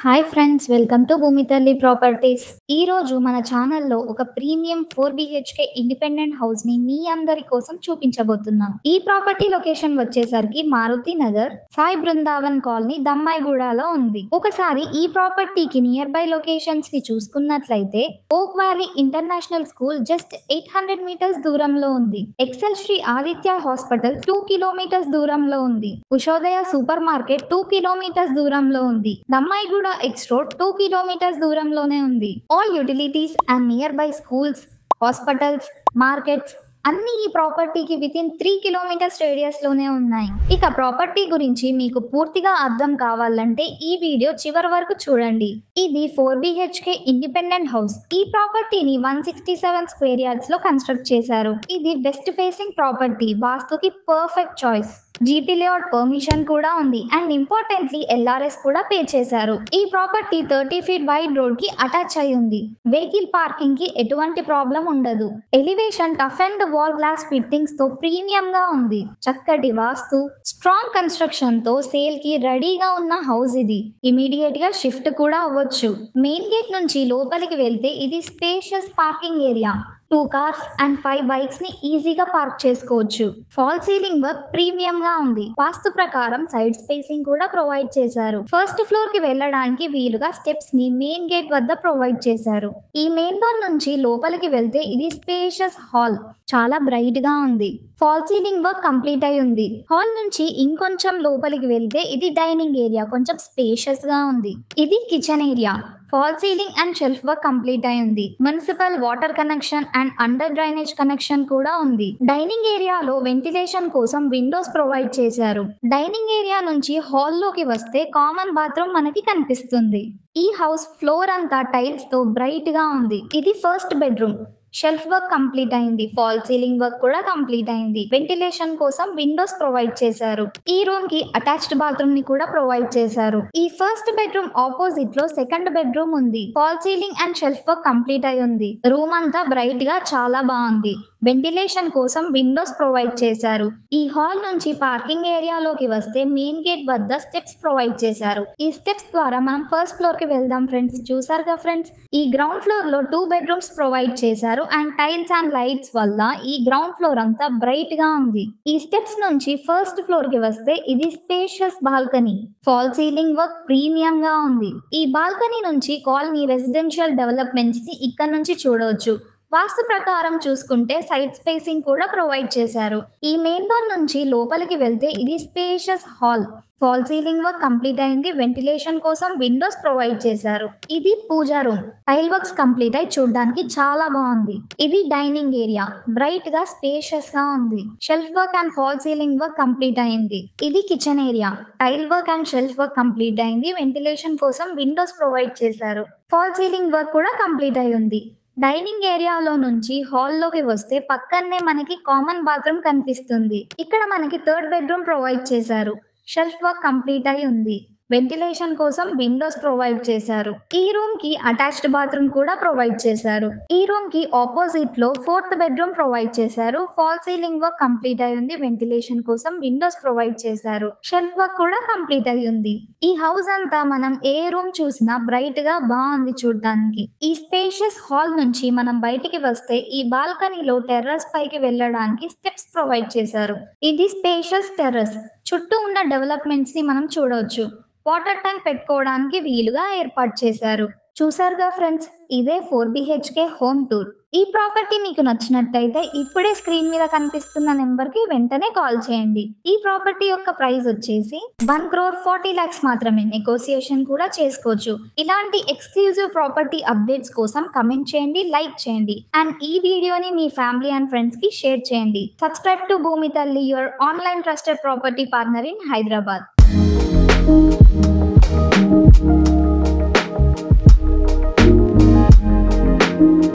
Hi friends, welcome to Bhoomithalli properties. ఈ రోజు మన ఛానల్లో ఒక ప్రీమియం 4 BHK ఇండిపెండెంట్ హౌస్ ని మీ అందరి కోసం చూపించబోతున్నాం. ఈ ప్రాపర్టీ లొకేషన్ వచ్చేసరికి మారుతి నగర్, సాయి బృందావన్ కాలనీ, దమ్మాయిగూడలో ఉంది. ఒకసారి ఈ ప్రాపర్టీకి నియర్ బై లొకేషన్స్ ని చూసుకున్నట్లయితే oak valley international school just 800 metres దూరంలో ఉంది. Excel Sri Aditya hospital 2 kilometres దూరంలో ఉంది. ఉషోదయ సూపర్ మార్కెట్ 2 కిలోమీటర్స్ దూరంలో ఉంది. దమ్మాయిగూడ ఎక్స్ రోడ్ 2 కిలోమీటర్స్ దూరంలోనే ఉంది. All utilities and near by schools, hospitals, markets అన్ని ఈ ప్రాపర్టీకి వితిన్ 3 కిలోమీటర్స్ రేడియస్ లోనే ఉన్నాయి. ఇక ప్రాపర్టీ గురించి మీకు పూర్తిగా అర్థం కావాలంటే ఈ వీడియో చివరి వరకు చూడండి. ఇది 4 BHK ఇండిపెండెంట్ హౌస్. ఈ ప్రాపర్టీని 167 స్క్వేర్ యార్డ్స్ లో కన్స్ట్రక్ట్ చేశారు. ఇది వెస్ట్ ఫేసింగ్ ప్రాపర్టీ. వాస్తుకి perfect choice. GP layout permission కూడా ఉంది అండ్ ఇంపార్టెంట్లీ LRS కూడా పే చేశారు. ఈ ప్రాపర్టీ 30 ఫీట్ వైడ్ రోడ్ కి అటాచ్ అయి ఉంది. వెహికల్ పార్కింగ్ కి ఎటువంటి ప్రాబ్లం ఉండదు. Elevation tough and wall glass fittings తో ప్రీమియం గా ఉంది. చక్కటి వాస్తు, స్ట్రాంగ్ కన్స్ట్రక్షన్ తో సేల్ కి రెడీగా ఉన్న హౌస్ ఇది. ఇమీడియట్ గా షిఫ్ట్ కూడా అవ్వచ్చు. మెయిన్ గేట్ నుంచి లోపలికి వెళ్తే ఇది spacious parking area. 2 cars and 5 bikes ని ఈజీగా పార్క్ చేసుకోవచ్చు. ఫాల్ సీలింగ్ వర్క్ ప్రీమియం గా ఉంది. వాస్తు ప్రకారం సైడ్ స్పేసింగ్ కూడా ప్రొవైడ్ చేశారు. ఫస్ట్ ఫ్లోర్ కి వెళ్ళడానికి వీలుగా స్టెప్స్ ని మెయిన్ గేట్ వద్ద ప్రొవైడ్ చేశారు. ఈ మెయిన్ డోర్ నుంచి లోపలికి వెళ్తే ఇది స్పేషియస్ హాల్. చాలా బ్రైట్ గా ఉంది. ఫాల్ సీలింగ్ వర్క్ కంప్లీట్ అయి ఉంది. హాల్ నుంచి ఇంకొంచెం లోపలికి వెళ్తే ఇది డైనింగ్ ఏరియా. కొంచెం స్పేషియస్ గా ఉంది. ఇది kitchen area. Fall ceiling and shelf work complete అయి ఉంది. Municipal water connection and under drainage connection కూడా ఉంది. డైనింగ్ ఏరియాలో వెంటిలేషన్ కోసం విండోస్ ప్రొవైడ్ చేశారు. డైనింగ్ ఏరియా నుంచి హాల్ లోకి వస్తే కామన్ బాత్రూమ్ మనకి కనిపిస్తుంది. ఈ హౌస్ ఫ్లోర్ అంతా టైల్స్ తో బ్రైట్ గా ఉంది. ఇది first bedroom. Shelf work complete అయింది. ఫాల్ సీలింగ్ వర్క్ కూడా కంప్లీట్ అయింది. వెంటిలేషన్ కోసం విండోస్ ప్రొవైడ్ చేశారు. ఈ రూమ్ కి అటాచ్డ్ బాత్రూమ్ ని కూడా ప్రొవైడ్ చేశారు. ఈ ఫస్ట్ బెడ్రూమ్ ఆపోజిట్ లో సెకండ్ బెడ్రూమ్ ఉంది. Fall ceiling and shelf work complete అయి ఉంది. రూమ్ అంతా బ్రైట్ గా చాలా బాగుంది. వెంటిలేషన్ కోసం విండోస్ ప్రొవైడ్ చేశారు. ఈ హాల్ నుంచి పార్కింగ్ ఏరియాలోకి వస్తే మెయిన్ గేట్ వద్ద స్టెప్స్ ప్రొవైడ్ చేశారు. ఈ స్టెప్స్ ద్వారా మనం ఫస్ట్ ఫ్లోర్ కి వెళ్దాం ఫ్రెండ్స్. చూసారుగా ఫ్రెండ్స్, ఈ గ్రౌండ్ ఫ్లోర్ లో 2 బెడ్రూమ్స్ ప్రొవైడ్ చేశారు అండ్ టైల్స్ అండ్ లైట్స్ వల్ల ఈ గ్రౌండ్ ఫ్లోర్ అంతా బ్రైట్ గా ఉంది. ఈ స్టెప్స్ నుంచి ఫస్ట్ ఫ్లోర్ కి వస్తే ఇది spacious balcony. Fall ceiling work premium గా ఉంది. ఈ బాల్కనీ నుంచి కాలనీ రెసిడెన్షియల్ డెవలప్మెంట్స్ ని ఇక్కడ నుంచి చూడవచ్చు. వాస్తు ప్రకారం చూసుకుంటే సైడ్ స్పేసింగ్ కూడా ప్రొవైడ్ చేశారు. ఈ మెయిన్ డోర్ నుంచి లోపలికి వెళ్తే ఇది spacious hall. Fall ceiling work complete అయింది. వెంటిలేషన్ కోసం విండోస్ ప్రొవైడ్ చేశారు. ఇది pooja room. Tile works complete అయి చూడడానికి చాలా బాగుంది. ఇది డైనింగ్ ఏరియా. బ్రైట్ గా స్పేషియస్ గా ఉంది. Shelf work and fall ceiling work complete అయింది. ఇది kitchen area. Tile work and shelf work complete అయింది. వెంటిలేషన్ కోసం విండోస్ ప్రొవైడ్ చేశారు. ఫాల్ సీలింగ్ వర్క్ కూడా కంప్లీట్ అయి ఉంది. డైనింగ్ ఏరియాలో నుంచి హాల్లోకి వస్తే పక్కనే మనకి కామన్ బాత్రూమ్ కనిపిస్తుంది. ఇక్కడ మనకి థర్డ్ బెడ్రూమ్ ప్రొవైడ్ చేశారు. షెల్ఫ్ వర్క్ కంప్లీట్ అయి ఉంది. వెంటిలేషన్ కోసం విండోస్ ప్రొవైడ్ చేశారు. ఈ రూమ్ కి అటాచ్డ్ బాత్రూమ్ కూడా ప్రొవైడ్ చేశారు. ఈ రూమ్ కి ఆపోజిట్ లో 4th బెడ్రూమ్ ప్రొవైడ్ చేశారు. ఫాల్ సీలింగ్ వర్క్ కంప్లీట్ అయి ఉంది. వెంటిలేషన్ కోసం విండోస్ ప్రొవైడ్ చేశారు. షెల్ఫ్ వర్క్ కూడా కంప్లీట్ అయి ఉంది. ఈ హౌస్ అంతా మనం ఏ రూమ్ చూసినా బ్రైట్ గా బాగుంది చూడడానికి. ఈ స్పేషియస్ హాల్ నుంచి మనం బయటికి వస్తే ఈ బాల్కనీలో టెర్రస్ పైకి వెళ్ళడానికి స్టెప్స్ ప్రొవైడ్ చేశారు. ఇది స్పేషియస్ టెర్రస్. చుట్టూ ఉన్న డెవలప్మెంట్స్ ని మనం చూడవచ్చు. వాటర్ ట్యాంక్ పెట్టుకోవడానికి వీలుగా ఏర్పాటు చేశారు. చూసారుగా ఫ్రెండ్స్, ఇదే 4 BHK హోమ్ టూర్. ఈ ప్రాపర్టీ మీకు నచ్చినట్టయితే ఇప్పుడే స్క్రీన్ మీద కనిపిస్తున్న నెంబర్ కి వెంటనే కాల్ చేయండి. ఈ ప్రాపర్టీ యొక్క ప్రైస్ వచ్చేసి 1,40,00,000 మాత్రమే. నెగోసియేషన్ కూడా చేసుకోవచ్చు. ఇలాంటి ఎక్స్క్లూజివ్ ప్రాపర్టీ అప్డేట్స్ కోసం కమెంట్ చేయండి, లైక్ చేయండి అండ్ ఈ వీడియోని మీ ఫ్యామిలీ అండ్ ఫ్రెండ్స్ కి షేర్ చేయండి. సబ్స్క్రైబ్ టు భూమి తల్లి, your online trusted property partner in Hyderabad.